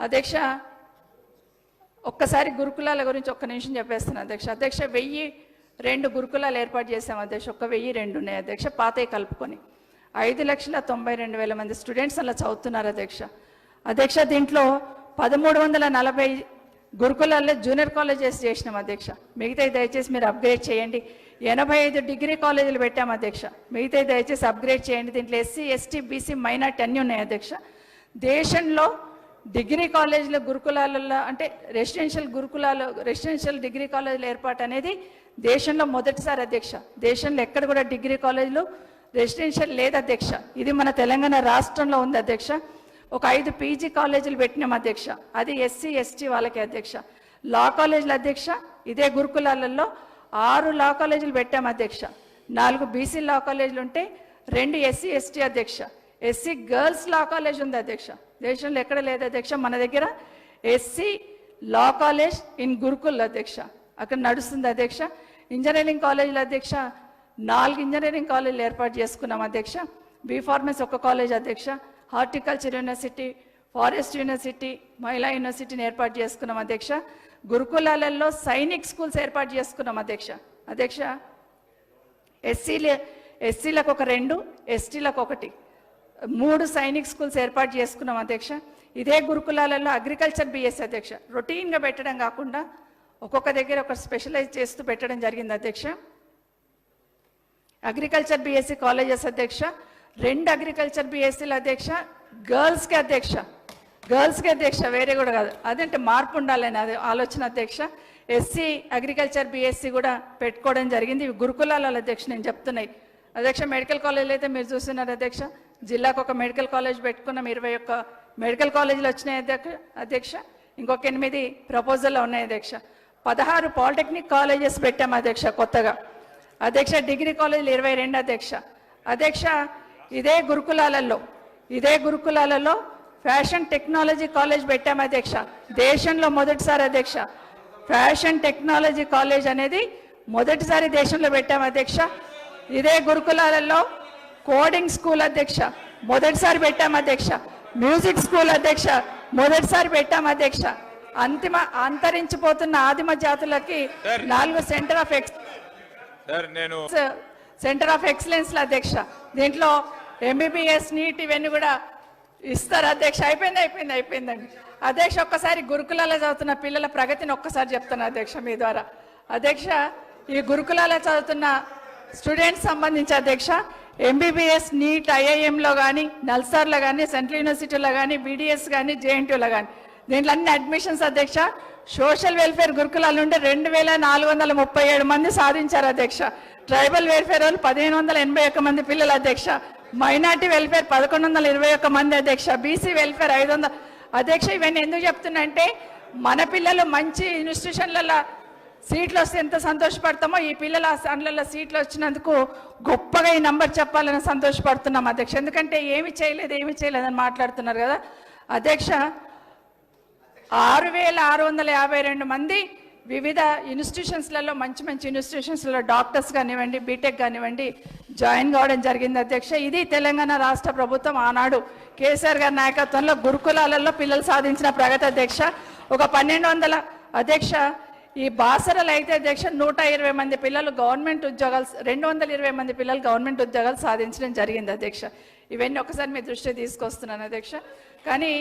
అధ్యక్ష ఒక్కసారి గురుకులాల గురించి ఒక్క నిమిషం చెప్పేస్తాను అధ్యక్ష. అధ్యక్ష 1002 గురుకులాలు ఏర్పాటు చేశాం అధ్యక్ష. 1002 ఉన్నాయి అధ్యక్ష, పాతవి కలుపుకొని 5,92,000 మంది స్టూడెంట్స్ అలా చదువుతున్నారు అధ్యక్ష. అధ్యక్ష దీంట్లో 1340 గురుకులాల్లో జూనియర్ కాలేజెస్ చేసినాం అధ్యక్ష. మిగతాయి దయచేసి మీరు అప్గ్రేడ్ చేయండి. 85 డిగ్రీ కాలేజీలు పెట్టాం అధ్యక్ష. మిగతాయి దయచేసి అప్గ్రేడ్ చేయండి. దీంట్లో ఎస్సీ ఎస్టీ బీసీ మైనార్టీ అన్నీ ఉన్నాయి అధ్యక్ష. దేశంలో డిగ్రీ కాలేజీల గురుకులాలలో అంటే రెసిడెన్షియల్ డిగ్రీ కాలేజీల ఏర్పాటు అనేది దేశంలో మొదటిసారి అధ్యక్ష. దేశంలో ఎక్కడ కూడా డిగ్రీ కాలేజీలు రెసిడెన్షియల్ లేదు అధ్యక్ష. ఇది మన తెలంగాణ రాష్ట్రంలో ఉంది అధ్యక్ష. ఒక 5 పీజీ కాలేజీలు పెట్టినాం అధ్యక్ష, అది ఎస్సీ ఎస్టీ వాళ్ళకి అధ్యక్ష. లా కాలేజీలు అధ్యక్ష ఇదే గురుకులాలలో 6 లా కాలేజీలు పెట్టాం అధ్యక్ష. 4 బీసీ లా కాలేజీలు ఉంటే 2 ఎస్సీ ఎస్టీ అధ్యక్ష. ఎస్సీ గర్ల్స్ లా కాలేజ్ ఉంది అధ్యక్ష, దేశంలో ఎక్కడ లేదు అధ్యక్ష. మన దగ్గర SC law college in Gurukul అధ్యక్ష, అక్కడ నడుస్తుంది అధ్యక్ష. ఇంజనీరింగ్ కాలేజీలు అధ్యక్ష 4 ఇంజనీరింగ్ కాలేజీలు ఏర్పాటు చేసుకున్నాం అధ్యక్ష. బీ ఫార్మసీ ఒక కాలేజ్ అధ్యక్ష. హార్టికల్చర్ యూనివర్సిటీ, ఫారెస్ట్ యూనివర్సిటీ, మహిళా యూనివర్సిటీని ఏర్పాటు చేసుకున్నాం అధ్యక్ష. గురుకులాలలో సైనిక్ స్కూల్స్ ఏర్పాటు చేసుకున్నాం అధ్యక్ష. అధ్యక్ష ఎస్సీలకు ఒక 2, ఎస్టీలకు 1, 3 సైనిక్ స్కూల్స్ ఏర్పాటు చేసుకున్నాం అధ్యక్ష. ఇదే గురుకులాలలో అగ్రికల్చర్ బిఎస్సీ అధ్యక్ష రొటీన్గా పెట్టడం కాకుండా ఒక్కొక్క దగ్గర ఒక స్పెషలైజ్ చేస్తూ పెట్టడం జరిగింది అధ్యక్ష. అగ్రికల్చర్ బిఎస్సీ కాలేజెస్ అధ్యక్ష 2 అగ్రికల్చర్ బిఎస్సీలు అధ్యక్ష. గర్ల్స్కి అధ్యక్ష వేరే కూడా కాదు, అదంటే మార్పు ఉండాలని అది ఆలోచన అధ్యక్ష. ఎస్సీ అగ్రికల్చర్ బిఎస్సీ కూడా పెట్టుకోవడం జరిగింది. ఇవి గురుకులాల అధ్యక్ష నేను చెప్తున్నాయి అధ్యక్ష. మెడికల్ కాలేజీలు అయితే మీరు చూస్తున్నారు అధ్యక్ష, జిల్లాకు ఒక మెడికల్ కాలేజ్ పెట్టుకున్నాం. 21 మెడికల్ కాలేజీలు వచ్చినాయి అధ్యక్ష. ఇంకొక 8 ప్రపోజల్లో ఉన్నాయి అధ్యక్ష. 16 పాలిటెక్నిక్ కాలేజెస్ పెట్టాం అధ్యక్ష కొత్తగా అధ్యక్ష. డిగ్రీ కాలేజీలు 22 అధ్యక్ష. అధ్యక్ష ఇదే గురుకులాలలో ఫ్యాషన్ టెక్నాలజీ కాలేజ్ పెట్టాం అధ్యక్ష, దేశంలో మొదటిసారి అధ్యక్ష. ఫ్యాషన్ టెక్నాలజీ కాలేజ్ అనేది మొదటిసారి దేశంలో పెట్టాం అధ్యక్ష. ఇదే గురుకులాలలో కోడింగ్ స్కూల్ అధ్యక్ష మొదటిసారి పెట్టాం అధ్యక్ష. మ్యూజిక్ స్కూల్ అధ్యక్ష మొదటిసారి పెట్టాం అధ్యక్ష. అంతరించిపోతున్న ఆదిమ జాతులకి 4 సెంటర్ ఆఫ్ ఎక్సలెన్స్ అధ్యక్ష. దీంట్లో ఎంబీబీఎస్ నీట్ ఇవన్నీ కూడా ఇస్తారు అధ్యక్ష. అయిపోయిందండి అధ్యక్ష. ఒక్కసారి గురుకులాల చదువుతున్న పిల్లల ప్రగతిని ఒక్కసారి చెప్తాను అధ్యక్ష మీ ద్వారా అధ్యక్ష. ఈ గురుకులాల చదువుతున్న స్టూడెంట్స్ సంబంధించి అధ్యక్ష ఎంబీబీఎస్ నీట్ ఐఐఎంలో కానీ, నల్సార్లో కానీ, సెంట్రల్ యూనివర్సిటీలో కానీ, బీడీఎస్ కానీ, జేఎన్టీలో కానీ దీంట్లో అన్ని అడ్మిషన్స్ అధ్యక్ష. సోషల్ వెల్ఫేర్ గురుకులాల నుండి 2,437 మంది సాధించారు అధ్యక్ష. ట్రైబల్ వెల్ఫేర్ వాళ్ళు 1,581 మంది పిల్లలు అధ్యక్ష. మైనార్టీ వెల్ఫేర్ 1,121 మంది అధ్యక్ష. బీసీ వెల్ఫేర్ 500 అధ్యక్ష. ఇవన్నీ ఎందుకు చెప్తున్నా అంటే మన పిల్లలు మంచి ఇన్స్టిట్యూషన్లలో సీట్లు వస్తే ఎంత సంతోషపడతామో ఈ పిల్లల అందులో సీట్లు వచ్చినందుకు గొప్పగా ఈ నంబర్ చెప్పాలని సంతోషపడుతున్నాం అధ్యక్ష. ఎందుకంటే ఏమి చేయలేదని మాట్లాడుతున్నారు కదా అధ్యక్ష. 6,652 మంది వివిధ ఇన్స్టిట్యూషన్స్లలో మంచి ఇన్స్టిట్యూషన్స్లో డాక్టర్స్ కానివ్వండి, బీటెక్ కానివ్వండి జాయిన్ కావడం జరిగింది అధ్యక్ష. ఇది తెలంగాణ రాష్ట్ర ప్రభుత్వం ఆనాడు కేసీఆర్ గారి నాయకత్వంలో గురుకులాలలో పిల్లలు సాధించిన ప్రగతి అధ్యక్ష. ఒక 1,200 అధ్యక్ష. ఈ బాసరలు అయితే అధ్యక్ష 120 మంది పిల్లలు గవర్నమెంట్ ఉద్యోగాలు, 220 మంది పిల్లలు గవర్నమెంట్ ఉద్యోగాలు సాధించడం జరిగింది అధ్యక్ష. ఇవన్నీ ఒకసారి మీ దృష్టి తీసుకొస్తున్నాను అధ్యక్ష. కానీ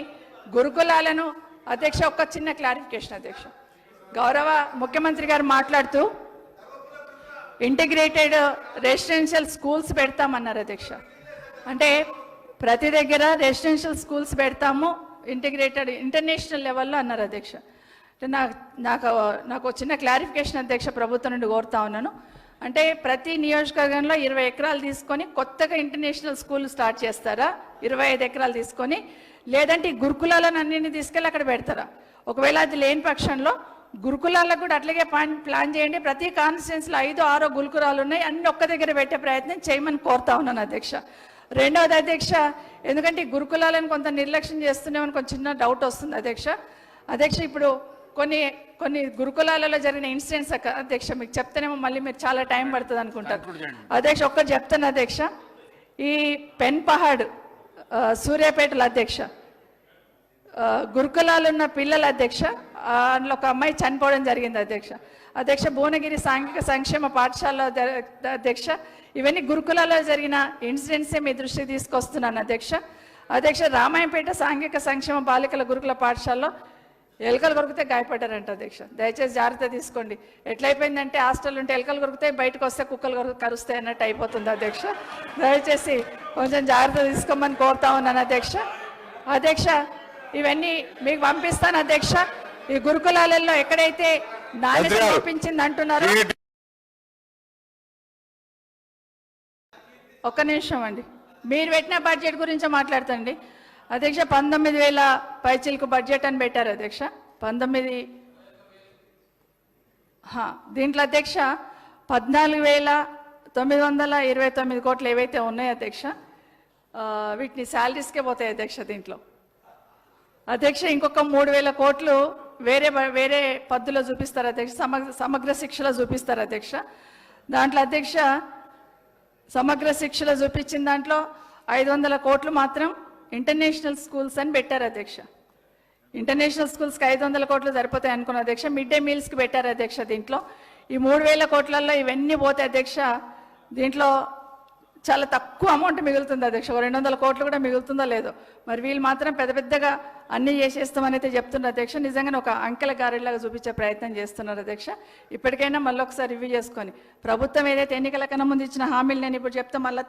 గురుకులాలను అధ్యక్ష ఒక చిన్న క్లారిఫికేషన్ అధ్యక్ష. గౌరవ ముఖ్యమంత్రి గారు మాట్లాడుతూ ఇంటిగ్రేటెడ్ రెసిడెన్షియల్ స్కూల్స్ పెడతామన్నారు అధ్యక్ష. అంటే ప్రతి దగ్గర రెసిడెన్షియల్ స్కూల్స్ పెడతాము ఇంటిగ్రేటెడ్ ఇంటర్నేషనల్ లెవెల్లో అన్నారు అధ్యక్ష. నాకు చిన్న క్లారిఫికేషన్ అధ్యక్ష ప్రభుత్వం నుండి కోరుతా ఉన్నాను. అంటే ప్రతి నియోజకవర్గంలో 20 ఎకరాలు తీసుకొని కొత్తగా ఇంటర్నేషనల్ స్కూల్ స్టార్ట్ చేస్తారా, 25 ఎకరాలు తీసుకొని, లేదంటే ఈ గురుకులాలను అన్నింటినీ తీసుకెళ్ళి అక్కడ పెడతారా? ఒకవేళ అది లేని పక్షంలో గురుకులాలకు కూడా అట్లాగే ప్లాన్ చేయండి. ప్రతి కాన్స్టిట్యున్సీలో 5-6 గురుకులాలు ఉన్నాయి, అన్ని ఒక్క దగ్గర పెట్టే ప్రయత్నం చేయమని కోరుతా ఉన్నాను అధ్యక్ష. రెండవది అధ్యక్ష, ఎందుకంటే ఈ గురుకులాలను కొంత నిర్లక్ష్యం చేస్తున్నామని కొంచెం చిన్న డౌట్ వస్తుంది అధ్యక్ష. ఇప్పుడు కొన్ని గురుకులాలలో జరిగిన ఇన్సిడెంట్స్ అధ్యక్ష మీకు చెప్తేనేమో మళ్ళీ మీరు చాలా టైం పడుతుంది అనుకుంటారు అధ్యక్ష. ఒక్కటి చెప్తాను అధ్యక్ష. ఈ పెన్ పహాడ్ సూర్యాపేటలో అధ్యక్ష గురుకులాలు ఉన్న పిల్లల అధ్యక్ష, అందులో ఒక అమ్మాయి చనిపోవడం జరిగింది అధ్యక్ష. అధ్యక్ష, భువనగిరి సాంఘిక సంక్షేమ పాఠశాల అధ్యక్ష, ఇవన్నీ గురుకులాల్లో జరిగిన ఇన్సిడెంట్సే మీ దృష్టికి తీసుకొస్తున్నాను అధ్యక్ష. అధ్యక్ష, రామాయంపేట సాంఘిక సంక్షేమ బాలికల గురుకుల పాఠశాలలో ఎలుకలు కొరికితే గాయపడ్డారంట అధ్యక్ష. దయచేసి జాగ్రత్త తీసుకోండి. ఎట్లయిపోయిందంటే హాస్టల్ ఉంటే ఎలుకలు కొరికితే బయటకు వస్తే కుక్కలు కరుస్తాయి అన్నట్టు అయిపోతుంది అధ్యక్ష. దయచేసి కొంచెం జాగ్రత్త తీసుకోమని కోరుతా ఉన్నాను అధ్యక్ష. అధ్యక్ష, ఇవన్నీ మీకు పంపిస్తాను అధ్యక్ష. ఈ గురుకులాలలో ఎక్కడైతే నాణ్యత లోపించింది అంటున్నారో, ఒక్క నిమిషం అండి, మీరు పెట్టిన బడ్జెట్ గురించి మాట్లాడుతండి అధ్యక్ష. 19,000 పైచిలకు బడ్జెట్ అని పెట్టారు అధ్యక్ష. 19 దీంట్లో అధ్యక్ష 14,929 కోట్లు ఏవైతే ఉన్నాయో అధ్యక్ష, వీటిని శాలరీస్కే పోతాయి అధ్యక్ష. దీంట్లో అధ్యక్ష ఇంకొక 3,000 కోట్లు వేరే పద్ధతిలో చూపిస్తారు అధ్యక్ష, సమగ్ర శిక్షలో చూపిస్తారు అధ్యక్ష. దాంట్లో అధ్యక్ష సమగ్ర శిక్షలో చూపించిన దాంట్లో 500 కోట్లు మాత్రం ఇంటర్నేషనల్ స్కూల్స్ అని పెట్టారు అధ్యక్ష. ఇంటర్నేషనల్ స్కూల్స్కి 500 కోట్లు సరిపోతాయి అనుకున్న అధ్యక్ష. మిడ్ డే మీల్స్కి పెట్టారు అధ్యక్ష. దీంట్లో ఈ 3,000 కోట్లలో ఇవన్నీ పోతే అధ్యక్ష, దీంట్లో చాలా తక్కువ అమౌంట్ మిగులుతుంది అధ్యక్ష. 200 కోట్లు కూడా మిగులుతుందో లేదో మరి. వీళ్ళు మాత్రం పెద్దగా అన్నీ చేసేస్తామని అయితే చెప్తున్నారు అధ్యక్ష. నిజంగానే ఒక అంకెల గారెలాగా చూపించే ప్రయత్నం చేస్తున్నారు అధ్యక్ష. ఇప్పటికైనా మళ్ళీ ఒకసారి రివ్యూ చేసుకొని ప్రభుత్వం ఏదైతే ఎన్నికల కన్నా ముందు ఇచ్చిన హామీలు నేను ఇప్పుడు చెప్తే మళ్ళీ